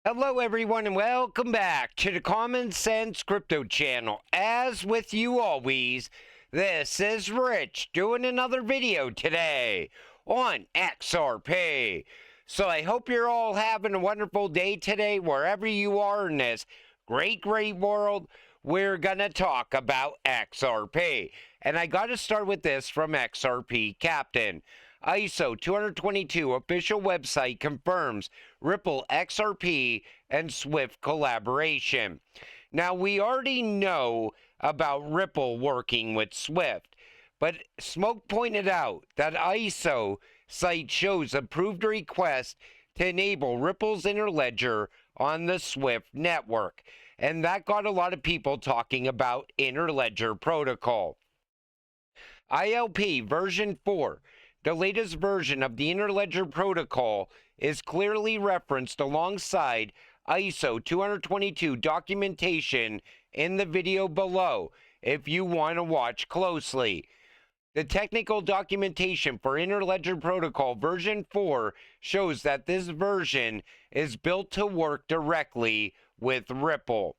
Hello everyone and welcome back to the Common Sense Crypto channel. As with you always, this is Rich doing another video today on XRP. So I hope you're all having a wonderful day today wherever you are in this great world. We're gonna talk about XRP. And I gotta start with this from XRP Captain. ISO 222 official website confirms Ripple XRP and Swift collaboration. Now, we already know about Ripple working with Swift, but Smoke pointed out that ISO site shows approved request to enable Ripple's Interledger on the Swift network, and that got a lot of people talking about Interledger protocol. ILP version 4. The latest version of the Interledger protocol is clearly referenced alongside ISO 222 documentation in the video below if you want to watch closely. The technical documentation for Interledger protocol version 4 shows that this version is built to work directly with Ripple.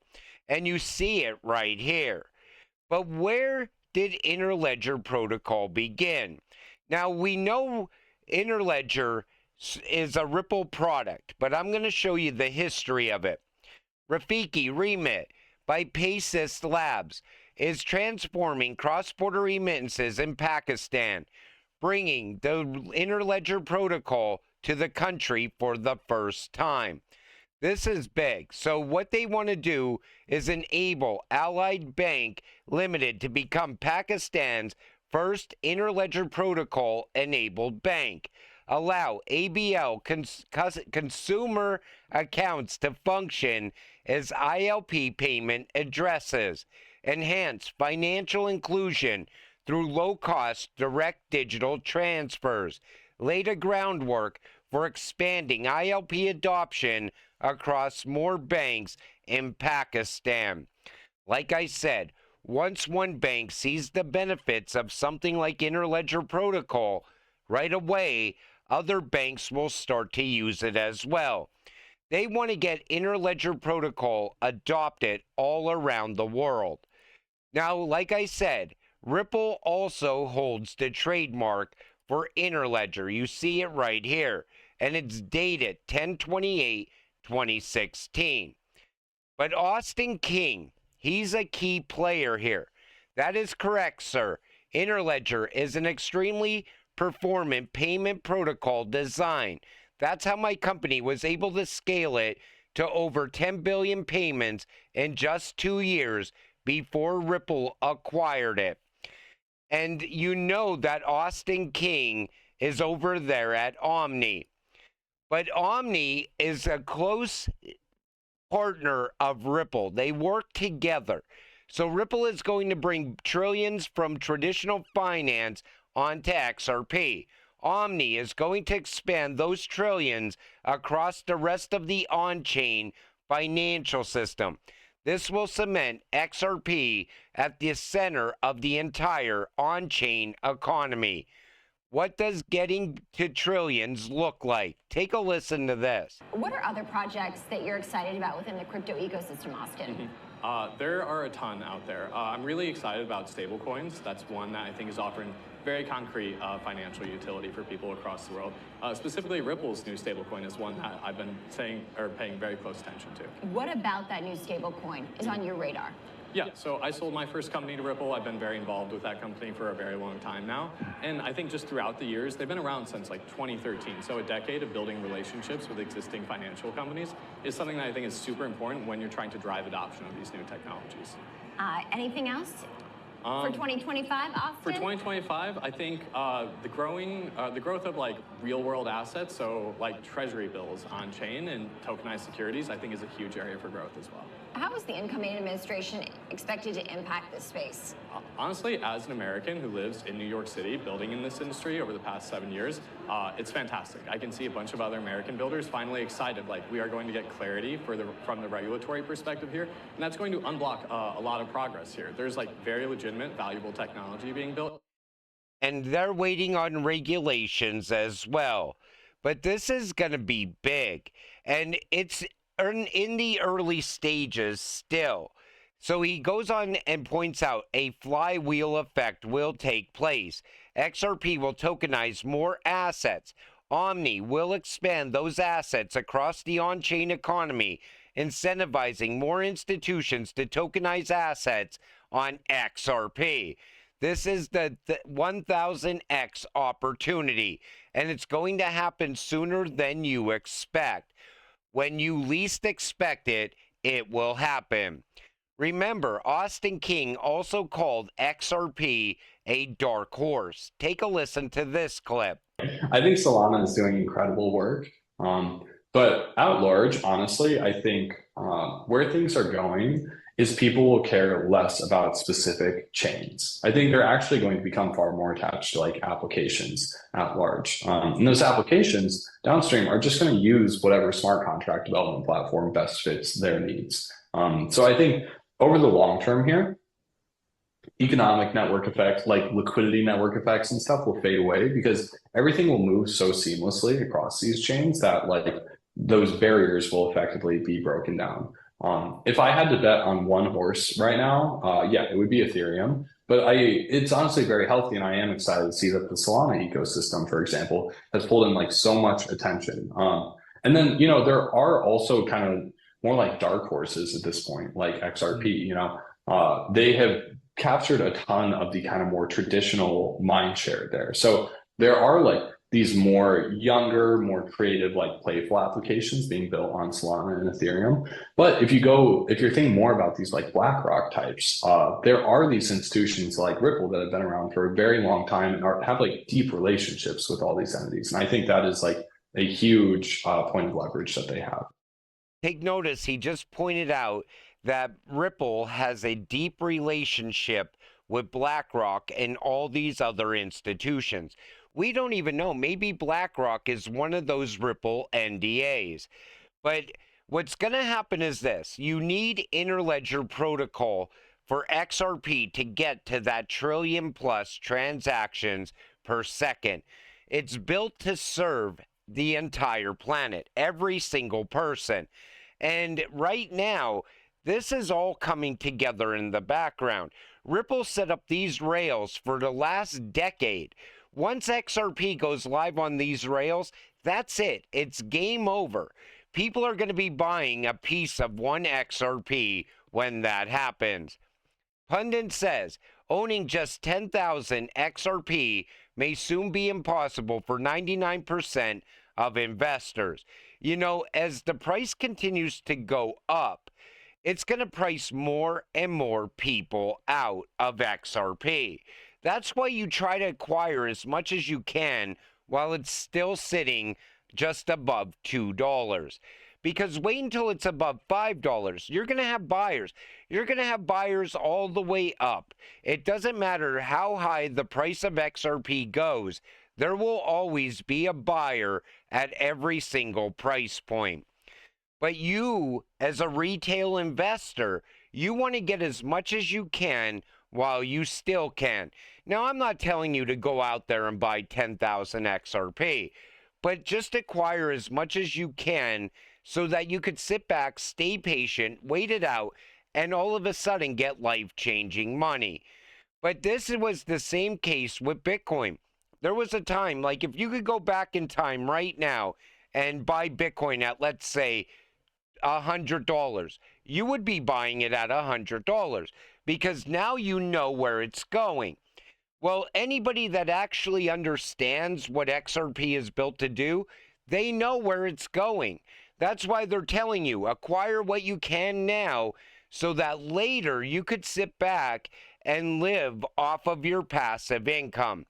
And you see it right here. But where did Interledger protocol begin? Now, we know Interledger is a Ripple product, but I'm going to show you the history of it. Rafiki Remit by Paysys Labs is transforming cross-border remittances in Pakistan, bringing the Interledger protocol to the country for the first time. This is big. So what they want to do is enable Allied Bank Limited to become Pakistan's first Interledger protocol enabled bank. Allow ABL consumer accounts to function as ILP payment addresses. Enhance financial inclusion through low-cost direct digital transfers. Lay the groundwork for expanding ILP adoption across more banks in Pakistan. Like I said, once one bank sees the benefits of something like Interledger protocol, right away, other banks will start to use it as well. They want to get Interledger protocol adopted all around the world. Now, like I said, Ripple also holds the trademark for Interledger. You see it right here, and it's dated 10/28/2016. But Austin King, he's a key player here. That is correct, sir. Interledger is an extremely performant payment protocol design. That's how my company was able to scale it to over 10 billion payments in just 2 years before Ripple acquired it. And you know that Austin King is over there at Omni. But Omni is a close partner of Ripple. They work together. So Ripple is going to bring trillions from traditional finance onto XRP. Omni is going to expand those trillions across the rest of the on-chain financial system. This will cement XRP at the center of the entire on-chain economy. What does getting to trillions look like? Take a listen to this. What are other projects that you're excited about within the crypto ecosystem, Austin? There are a ton out there. I'm really excited about stablecoins. That's one that I think is offering very concrete financial utility for people across the world. Specifically, Ripple's new stablecoin is one that I've been paying very close attention to. What about that new stablecoin is on your radar? Yeah, so I sold my first company to Ripple. I've been very involved with that company for a very long time now. And I think just throughout the years, they've been around since like 2013. So a decade of building relationships with existing financial companies is something that I think is super important when you're trying to drive adoption of these new technologies. Anything else? For 2025, Austin? For 2025, I think the growth of like real world assets, so like treasury bills on chain and tokenized securities, I think is a huge area for growth as well. How is the incoming administration expected to impact this space? Honestly, as an American who lives in New York City, building in this industry over the past 7 years, it's fantastic. I can see a bunch of other American builders finally excited, like we are going to get clarity from the regulatory perspective here, and that's going to unblock a lot of progress here. There's like very legitimate, valuable technology being built. And they're waiting on regulations as well. But this is going to be big. And it's in the early stages still. So he goes on and points out a flywheel effect will take place. XRP will tokenize more assets. Omni will expand those assets across the on-chain economy, incentivizing more institutions to tokenize assets on XRP. This is the 1000x opportunity, and it's going to happen sooner than you expect. When you least expect it, it will happen. Remember, Austin King also called XRP a dark horse. Take a listen to this clip. I think Solana is doing incredible work. But at large, honestly, I think where things are going is people will care less about specific chains. I think they're actually going to become far more attached to like applications at large. And those applications downstream are just going to use whatever smart contract development platform best fits their needs. So I think over the long term here, economic network effects, like liquidity network effects and stuff will fade away because everything will move so seamlessly across these chains that like those barriers will effectively be broken down. If I had to bet on one horse right now, yeah, it would be Ethereum. But it's honestly very healthy, and I am excited to see that the Solana ecosystem, for example, has pulled in like so much attention. And then, you know, there are also kind of more like dark horses at this point, like XRP. You know, they have captured a ton of the kind of more traditional mind share there. So there are like these more younger, more creative, like playful applications being built on Solana and Ethereum. But if you're thinking more about these like BlackRock types, there are these institutions like Ripple that have been around for a very long time and have like deep relationships with all these entities. And I think that is like a huge point of leverage that they have. Take notice, he just pointed out that Ripple has a deep relationship with BlackRock and all these other institutions. We don't even know. Maybe BlackRock is one of those Ripple NDAs. But what's going to happen is this. You need interledger protocol for XRP to get to that trillion plus transactions per second. It's built to serve the entire planet, every single person. And right now, this is all coming together in the background. Ripple set up these rails for the last decade. Once XRP goes live on these rails, that's it. It's game over. People are going to be buying a piece of one XRP when that happens. Pundit says, owning just 10,000 XRP may soon be impossible for 99% of investors. You know, as the price continues to go up, it's going to price more and more people out of XRP. That's why you try to acquire as much as you can while it's still sitting just above $2. Because wait until it's above $5. You're going to have buyers. You're going to have buyers all the way up. It doesn't matter how high the price of XRP goes. There will always be a buyer at every single price point. But you, as a retail investor, you want to get as much as you can while you still can. Now, I'm not telling you to go out there and buy 10,000 XRP, but just acquire as much as you can so that you could sit back, stay patient, wait it out, and all of a sudden get life-changing money. But this was the same case with Bitcoin. There was a time, like if you could go back in time right now and buy Bitcoin at, let's say, $100, you would be buying it at $100 because now you know where it's going. Well, anybody that actually understands what XRP is built to do, they know where it's going. That's why they're telling you, acquire what you can now so that later you could sit back and live off of your passive income.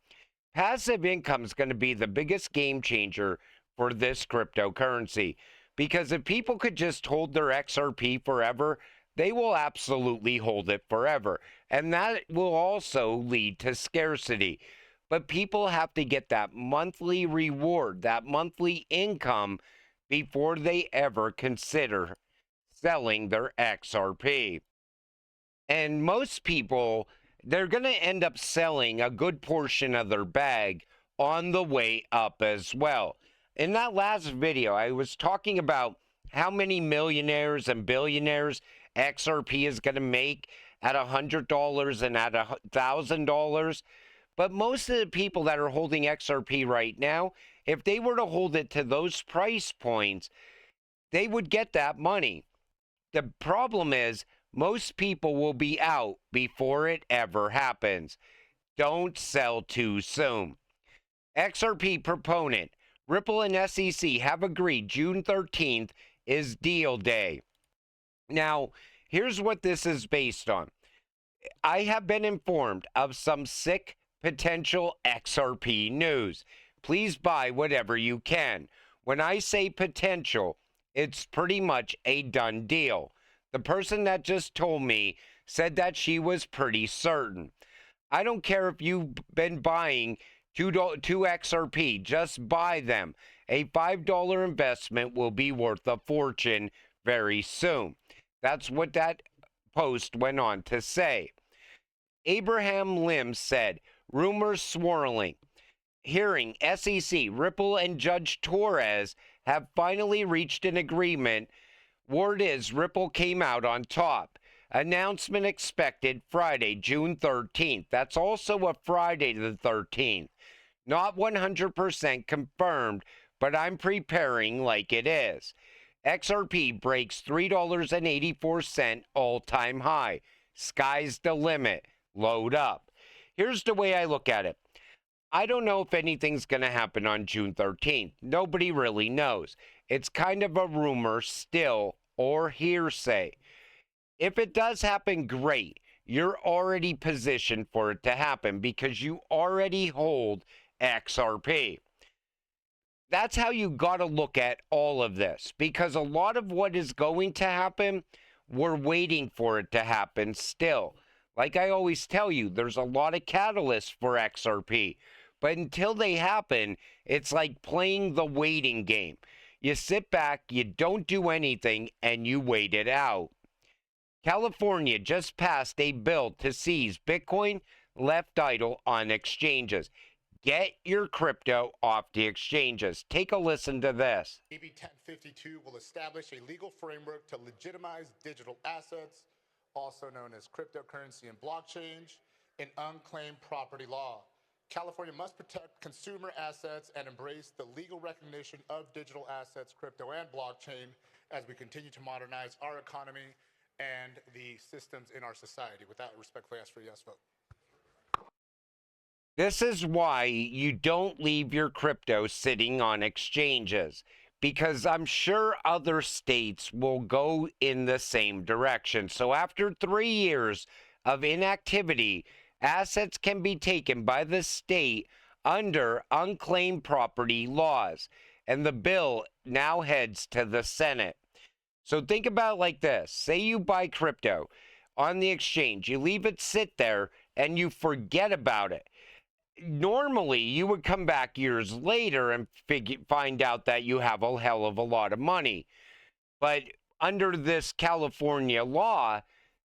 Passive income is going to be the biggest game changer for this cryptocurrency. Because if people could just hold their XRP forever, they will absolutely hold it forever. And that will also lead to scarcity. But people have to get that monthly reward, that monthly income, before they ever consider selling their XRP. And most people, they're going to end up selling a good portion of their bag on the way up as well. In that last video, I was talking about how many millionaires and billionaires XRP is going to make at $100 and at $1,000. But most of the people that are holding XRP right now, if they were to hold it to those price points, they would get that money. The problem is most people will be out before it ever happens. Don't sell too soon. XRP proponent, Ripple and SEC have agreed June 13th is deal day. Now, here's what this is based on. I have been informed of some sick potential XRP news. Please buy whatever you can. When I say potential, it's pretty much a done deal. The person that just told me said that she was pretty certain. I don't care if you've been buying two XRP, just buy them. A $5 investment will be worth a fortune very soon. That's what that post went on to say. Abraham Lim said, rumors swirling. Hearing SEC, Ripple, and Judge Torres have finally reached an agreement. Word is Ripple came out on top. Announcement expected Friday, June 13th. That's also a Friday the 13th. Not 100% confirmed, but I'm preparing like it is. XRP breaks $3.84 all-time high. Sky's the limit. Load up. Here's the way I look at it. I don't know if anything's going to happen on June 13th. Nobody really knows. It's kind of a rumor still, or hearsay. If it does happen, great. You're already positioned for it to happen because you already hold XRP. That's how you got to look at all of this, because a lot of what is going to happen, we're waiting for it to happen still. Like I always tell you, there's a lot of catalysts for XRP, but until they happen, it's like playing the waiting game. You sit back, you don't do anything, and you wait it out. California just passed a bill to seize Bitcoin left idle on exchanges. Get your crypto off the exchanges. Take a listen to this. AB 1052 will establish a legal framework to legitimize digital assets, also known as cryptocurrency and blockchain, and unclaimed property law. California must protect consumer assets and embrace the legal recognition of digital assets, crypto, and blockchain as we continue to modernize our economy and the systems in our society. With that, I respectfully ask for a yes vote. This is why you don't leave your crypto sitting on exchanges, because I'm sure other states will go in the same direction. So after 3 years of inactivity, assets can be taken by the state under unclaimed property laws, and the bill now heads to the Senate. So think about it like this. Say you buy crypto on the exchange, you leave it sit there, and you forget about it. Normally, you would come back years later and find out that you have a hell of a lot of money. But under this California law,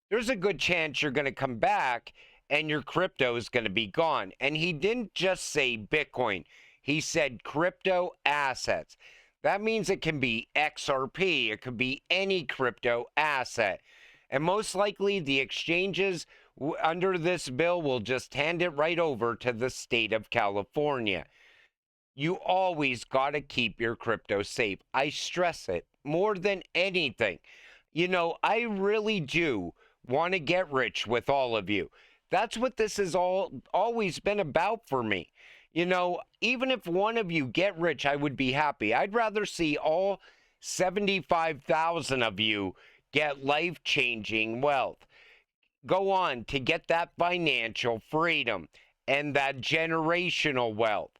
there's a good chance you're going to come back and your crypto is going to be gone. And he didn't just say Bitcoin. He said crypto assets. That means it can be XRP. It could be any crypto asset. And most likely the exchanges under this bill will just hand it right over to the state of California. You always got to keep your crypto safe. I stress it more than anything. You know, I really do want to get rich with all of you. That's what this has always been about for me. You know, even if one of you get rich, I would be happy. I'd rather see all 75,000 of you get life-changing wealth. Go on to get that financial freedom and that generational wealth.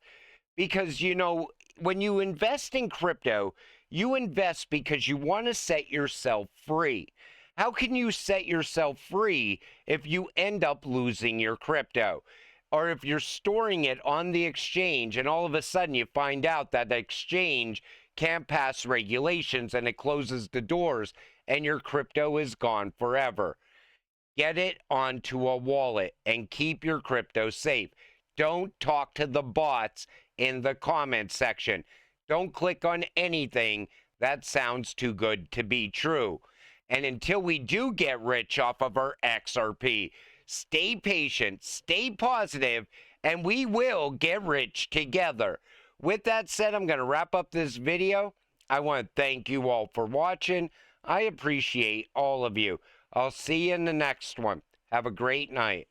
Because, you know, when you invest in crypto, you invest because you want to set yourself free. How can you set yourself free if you end up losing your crypto? Or if you're storing it on the exchange and all of a sudden you find out that the exchange can't pass regulations and it closes the doors and your crypto is gone forever. Get it onto a wallet and keep your crypto safe. Don't talk to the bots in the comment section. Don't click on anything That sounds too good to be true. And until we do get rich off of our XRP, stay patient, stay positive, and we will get rich together. With that said, I'm going to wrap up this video. I want to thank you all for watching. I appreciate all of you. I'll see you in the next one. Have a great night.